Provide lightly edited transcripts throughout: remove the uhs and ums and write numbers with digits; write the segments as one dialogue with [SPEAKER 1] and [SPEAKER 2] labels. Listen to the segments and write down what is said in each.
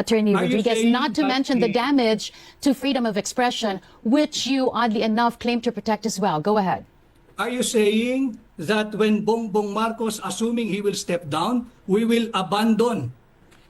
[SPEAKER 1] Attorney
[SPEAKER 2] Are you
[SPEAKER 1] Rodriguez,
[SPEAKER 2] saying
[SPEAKER 1] not to
[SPEAKER 2] that
[SPEAKER 1] mention the damage to freedom of expression, which you oddly enough claim to protect as well. Go ahead.
[SPEAKER 2] Are you saying that when Bongbong Marcos, assuming he will step down, we will abandon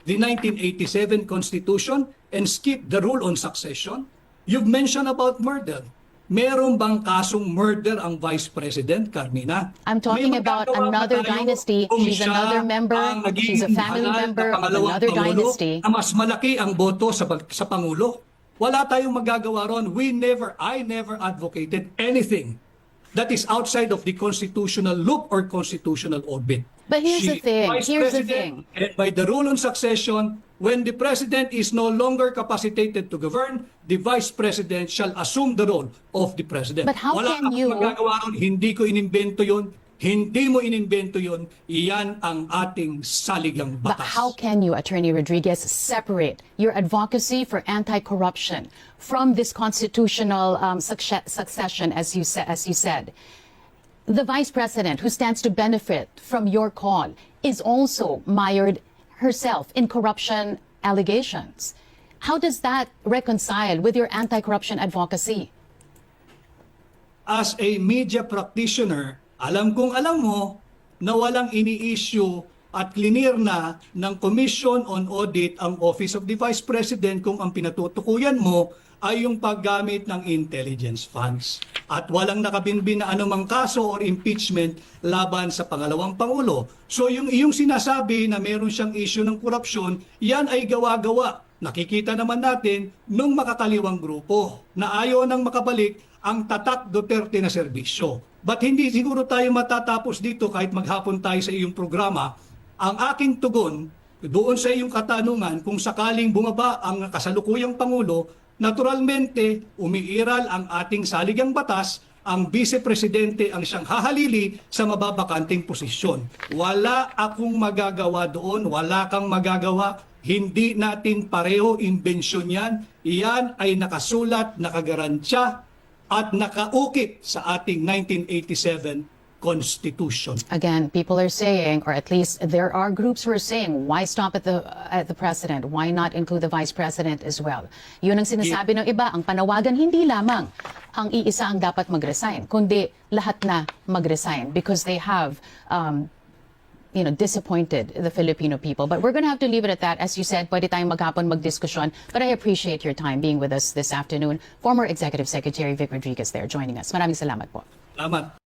[SPEAKER 2] the 1987 Constitution and skip the rule on succession? You've mentioned about murder. Meron bang kasong murder ang Vice President, Carmina?
[SPEAKER 1] I'm talking about another dynasty. She's another member. She's a family member of another dynasty.
[SPEAKER 2] Na mas malaki ang boto sa Pangulo. Wala tayong magagawa ron. I never advocated anything that is outside of the constitutional loop or constitutional orbit.
[SPEAKER 1] But here's the thing. Here's the thing.
[SPEAKER 2] And by the rule on succession, when the president is no longer capacitated to govern, the vice president shall assume the role of the president.
[SPEAKER 1] But how
[SPEAKER 2] Wala
[SPEAKER 1] can
[SPEAKER 2] akong
[SPEAKER 1] you...
[SPEAKER 2] magagawa ron. Hindi ko inimbento yun. Hindi mo inimbento yun. Iyan ang ating saligang batas.
[SPEAKER 1] But how can you, Attorney Rodriguez, separate your advocacy for anti-corruption from this constitutional succession, as you said? The Vice President, who stands to benefit from your call, is also mired herself in corruption allegations. How does that reconcile with your anti-corruption advocacy?
[SPEAKER 2] As a media practitioner, alam mo na walang ini-issue at clear na ng Commission on Audit ang Office of the Vice President kung ang pinatutukuyan mo ay yung paggamit ng intelligence funds. At walang nakabinbin na anumang kaso or impeachment laban sa pangalawang Pangulo. So yung iyong sinasabi na meron siyang issue ng korupsyon, yan ay gawa-gawa. Nakikita naman natin nung makakaliwang grupo na ayaw nang makabalik ang tatak Duterte na serbisyo. But hindi siguro tayo matatapos dito kahit maghapon tayo sa iyong programa. Ang aking tugon doon sa iyong katanungan kung sakaling bumaba ang kasalukuyang Pangulo, naturalmente umiiral ang ating saligang batas, ang Vice-Presidente ang siyang hahalili sa mababakanting posisyon. Wala akong magagawa doon, wala kang magagawa. Hindi natin pareho imbensyon yan. Iyan ay nakasulat, nakagarantya at nakaukit sa ating 1987 Constitution.
[SPEAKER 1] Again, people are saying, or at least there are groups who are saying, why stop at the president? Why not include the vice president as well? Yun ang sinasabi ng iba. Ang panawagan, hindi lamang ang iisa ang dapat mag-resign, kundi lahat na mag-resign because they have disappointed the Filipino people. But we're going to have to leave it at that. As you said, pwede tayong maghapon magdiskusyon. But I appreciate your time being with us this afternoon. Former Executive Secretary Vic Rodriguez there joining us. Maraming salamat po.
[SPEAKER 2] Salamat.